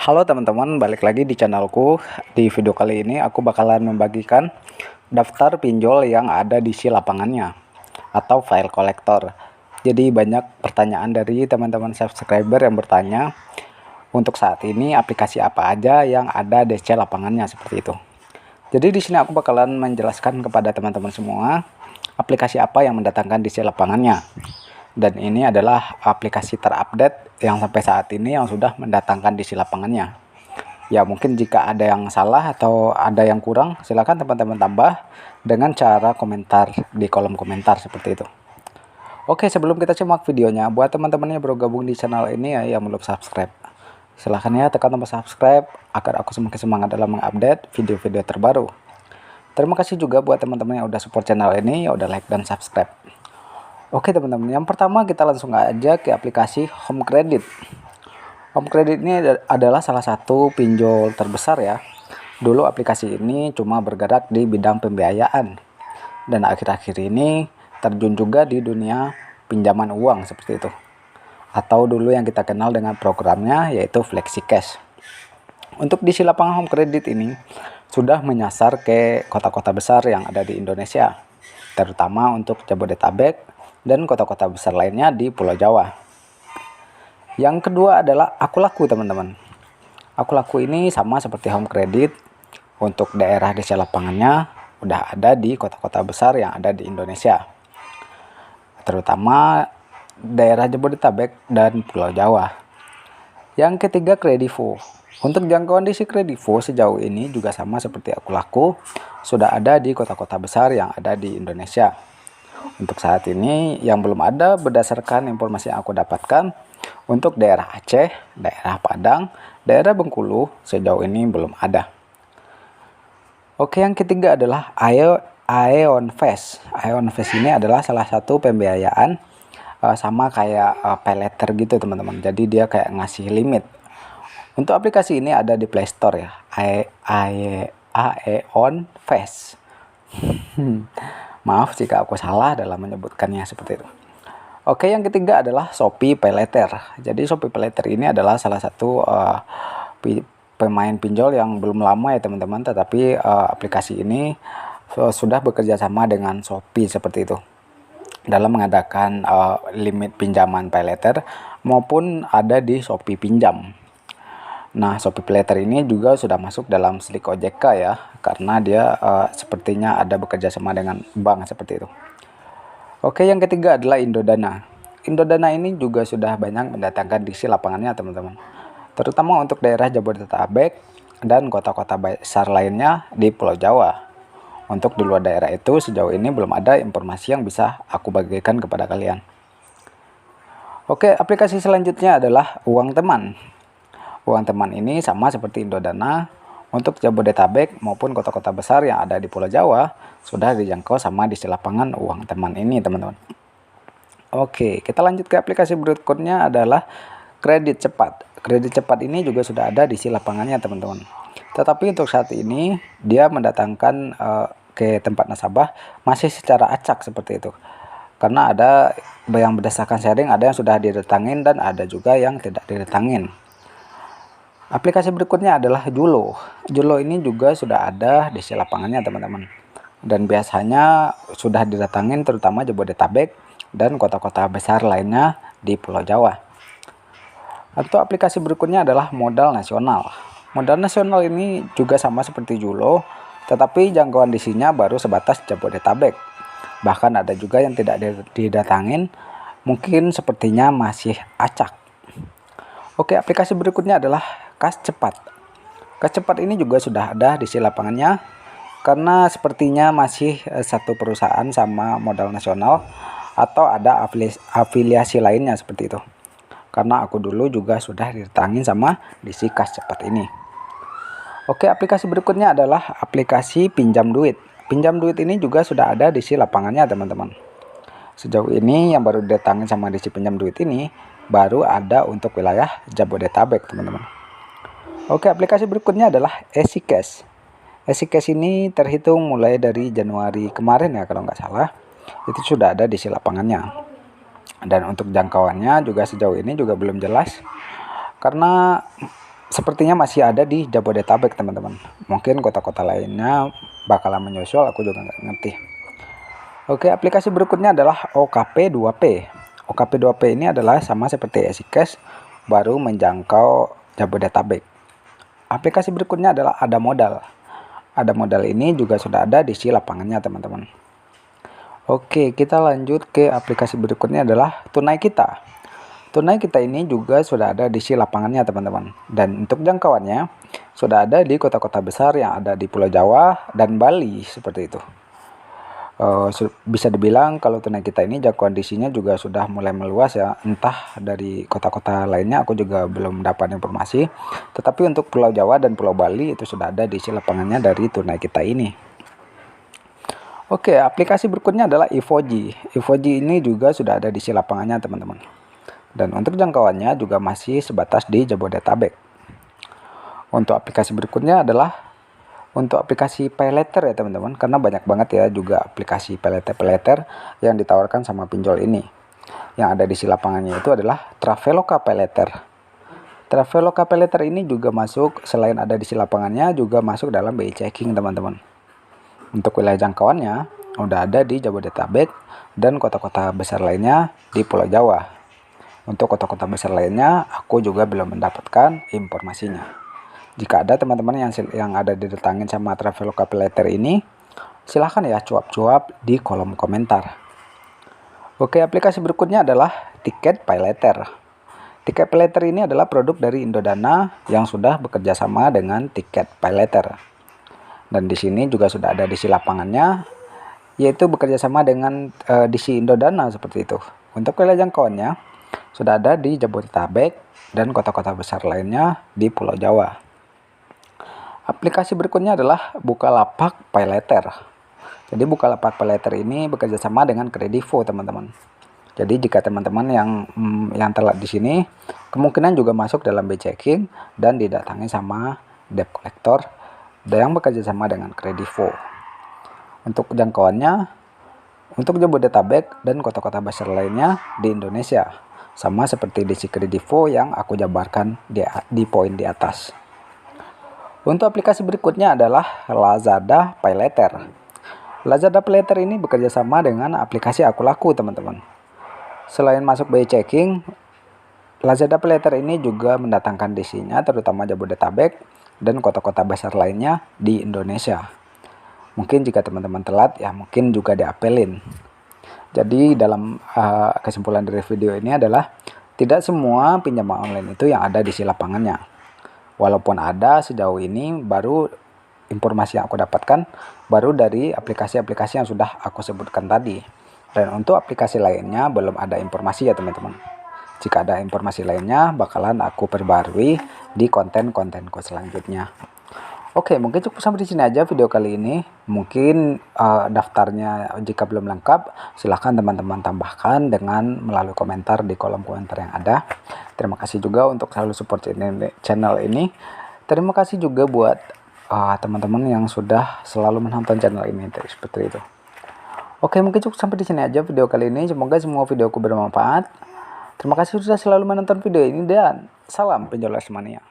Halo teman-teman, balik lagi di channelku. Di video kali ini aku bakalan membagikan daftar pinjol yang ada di si lapangannya atau file kolektor. Jadi banyak pertanyaan dari teman-teman subscriber yang bertanya untuk saat ini aplikasi apa aja yang ada di si lapangannya seperti itu. Jadi di sini aku bakalan menjelaskan kepada teman-teman semua aplikasi apa yang mendatangkan di si lapangannya. Dan ini adalah aplikasi terupdate yang sampai saat ini yang sudah mendatangkan di si lapangannya. Ya mungkin jika ada yang salah atau ada yang kurang, silakan teman-teman tambah dengan cara komentar di kolom komentar seperti itu. Oke, sebelum kita simak videonya, buat teman-teman yang baru gabung di channel ini ya yang belum subscribe, silahkan ya tekan tombol subscribe agar aku semakin semangat dalam mengupdate video-video terbaru. Terima kasih juga buat teman-teman yang udah support channel ini, ya udah like dan subscribe. Oke teman-teman, yang pertama kita langsung aja ke aplikasi Home Credit. Home Credit ini adalah salah satu pinjol terbesar ya. Dulu aplikasi ini cuma bergerak di bidang pembiayaan. Dan akhir-akhir ini terjun juga di dunia pinjaman uang seperti itu. Atau dulu yang kita kenal dengan programnya yaitu FlexiCash. Untuk di si lapangan Home Credit ini sudah menyasar ke kota-kota besar yang ada di Indonesia. Terutama untuk Jabodetabek dan kota-kota besar lainnya di Pulau Jawa. Yang kedua adalah Akulaku teman-teman. Akulaku ini sama seperti Home Credit. Untuk daerah desa lapangannya udah ada di kota-kota besar yang ada di Indonesia. Terutama daerah Jabodetabek dan Pulau Jawa. Yang ketiga Kredivo. Untuk jangkauan di si Kredivo sejauh ini juga sama seperti Akulaku. Sudah ada di kota-kota besar yang ada di Indonesia. Untuk saat ini yang belum ada berdasarkan informasi yang aku dapatkan untuk daerah Aceh, daerah Padang, daerah Bengkulu sejauh ini belum ada. Oke, yang ketiga adalah Aeon Fast. Aeon Fast ini adalah salah satu pembiayaan sama kayak paylater gitu teman-teman. Jadi dia kayak ngasih limit. Untuk aplikasi ini ada di Play Store ya. Aeon Fast. Maaf jika aku salah dalam menyebutkannya seperti itu. Oke, yang ketiga adalah Shopee PayLater. Jadi Shopee PayLater ini adalah salah satu pemain pinjol yang belum lama ya teman-teman. Tetapi aplikasi ini sudah bekerja sama dengan Shopee seperti itu. Dalam mengadakan limit pinjaman PayLater maupun ada di Shopee Pinjam. Nah, Shopee PayLater ini juga sudah masuk dalam Slick OJK ya, karena dia sepertinya ada bekerja sama dengan bank seperti itu. Oke, yang ketiga adalah Indodana. Indodana ini juga sudah banyak mendatangkan di si lapangannya teman-teman. Terutama untuk daerah Jabodetabek dan kota-kota besar lainnya di Pulau Jawa. Untuk di luar daerah itu sejauh ini belum ada informasi yang bisa aku bagikan kepada kalian. Oke, aplikasi selanjutnya adalah Uang Teman. Uang Teman ini sama seperti Indodana. Untuk Jabodetabek maupun kota-kota besar yang ada di Pulau Jawa sudah dijangkau sama di si lapangan Uang Teman ini teman-teman. Oke, kita lanjut ke aplikasi berikutnya adalah Kredit Cepat. Kredit Cepat ini juga sudah ada di si lapangannya teman-teman. Tetapi untuk saat ini dia mendatangkan ke tempat nasabah masih secara acak seperti itu. Karena ada yang berdasarkan sharing, ada yang sudah didatangin dan ada juga yang tidak didatangin. Aplikasi berikutnya adalah Julo. Julo ini juga sudah ada di si lapangannya teman-teman. Dan biasanya sudah didatangin terutama Jabodetabek dan kota-kota besar lainnya di Pulau Jawa. Atau aplikasi berikutnya adalah Modal Nasional. Modal Nasional ini juga sama seperti Julo, tetapi jangkauan di sini baru sebatas Jabodetabek. Bahkan ada juga yang tidak didatangin, mungkin sepertinya masih acak. Oke, aplikasi berikutnya adalah Kas Cepat. Kas Cepat ini juga sudah ada di si lapangannya karena sepertinya masih satu perusahaan sama Modal Nasional atau ada afiliasi lainnya seperti itu. Karena aku dulu juga sudah didatangin sama di si Kas Cepat ini. Oke, aplikasi berikutnya adalah aplikasi Pinjam Duit. Pinjam Duit ini juga sudah ada di si lapangannya teman-teman. Sejauh ini yang baru didatangin sama di si Pinjam Duit ini baru ada untuk wilayah Jabodetabek teman-teman. Oke, aplikasi berikutnya adalah EasyCash. EasyCash ini terhitung mulai dari Januari kemarin ya kalau nggak salah. Itu sudah ada di si lapangannya. Dan untuk jangkauannya juga sejauh ini juga belum jelas. Karena sepertinya masih ada di Jabodetabek teman-teman. Mungkin kota-kota lainnya bakalan menyusul, aku juga nggak ngerti. Oke, aplikasi berikutnya adalah OKP2P. OKP2P ini adalah sama seperti EasyCash, baru menjangkau Jabodetabek. Aplikasi berikutnya adalah Ada Modal. Ada Modal ini juga sudah ada di si lapangannya teman-teman. Oke, kita lanjut ke aplikasi berikutnya adalah Tunai Kita. Tunai Kita ini juga sudah ada di si lapangannya teman-teman. Dan untuk jangkauannya sudah ada di kota-kota besar yang ada di Pulau Jawa dan Bali seperti itu. Bisa dibilang kalau Tunai Kita ini jangkauan DC-nya juga sudah mulai meluas ya, entah dari kota-kota lainnya aku juga belum dapat informasi, tetapi untuk Pulau Jawa dan Pulau Bali itu sudah ada DC lapangannya dari Tunai Kita ini. Oke, aplikasi berikutnya adalah Ivoji. Ivoji ini juga sudah ada DC lapangannya teman-teman, dan untuk jangkauannya juga masih sebatas di Jabodetabek. Untuk aplikasi berikutnya adalah untuk aplikasi paylater ya teman-teman, karena banyak banget ya juga aplikasi paylater yang ditawarkan sama pinjol ini. Yang ada di si lapangannya itu adalah Traveloka Paylater. Traveloka Paylater ini juga masuk, selain ada di si lapangannya juga masuk dalam BI Checking teman-teman. Untuk wilayah jangkauannya udah ada di Jabodetabek dan kota-kota besar lainnya di Pulau Jawa. Untuk kota-kota besar lainnya aku juga belum mendapatkan informasinya. Jika ada teman-teman yang ada didatangin sama Traveloka Paylater ini, silahkan ya cuap-cuap di kolom komentar. Oke, aplikasi berikutnya adalah Tiket Paylater. Tiket Paylater ini adalah produk dari Indodana yang sudah bekerja sama dengan Tiket Paylater. Dan di sini juga sudah ada di si lapangannya, yaitu bekerja sama dengan di si Indodana seperti itu. Untuk wilayah jangkauannya sudah ada di Jabodetabek dan kota-kota besar lainnya di Pulau Jawa. Aplikasi berikutnya adalah Bukalapak Paylater. Jadi Bukalapak Paylater ini bekerja sama dengan Kredivo teman-teman. Jadi jika teman-teman yang telat di sini kemungkinan juga masuk dalam BI Checking dan didatangi sama debt collector yang bekerja sama dengan Kredivo. Untuk jangkauannya untuk Jabodetabek dan kota-kota besar lainnya di Indonesia, sama seperti di si Kredivo yang aku jabarkan di poin di atas. Untuk aplikasi berikutnya adalah Lazada Paylater. Lazada Paylater ini bekerja sama dengan aplikasi Aku Laku teman-teman. Selain masuk BI Checking, Lazada Paylater ini juga mendatangkan DC-nya terutama Jabodetabek dan kota-kota besar lainnya di Indonesia. Mungkin jika teman-teman telat ya mungkin juga diapelin. Jadi dalam kesimpulan dari video ini adalah tidak semua pinjaman online itu yang ada di si lapangannya. Walaupun ada, sejauh ini baru informasi yang aku dapatkan baru dari aplikasi-aplikasi yang sudah aku sebutkan tadi. Dan untuk aplikasi lainnya belum ada informasi ya teman-teman. Jika ada informasi lainnya bakalan aku perbarui di konten-kontenku selanjutnya. Oke, mungkin cukup sampai di sini aja video kali ini. Mungkin daftarnya jika belum lengkap, silahkan teman-teman tambahkan dengan melalui komentar di kolom komentar yang ada. Terima kasih juga untuk selalu support channel ini. Terima kasih juga buat teman-teman yang sudah selalu menonton channel ini seperti itu. Oke, mungkin cukup sampai di sini aja video kali ini. Semoga semua videoku bermanfaat. Terima kasih sudah selalu menonton video ini dan salam penjual mania.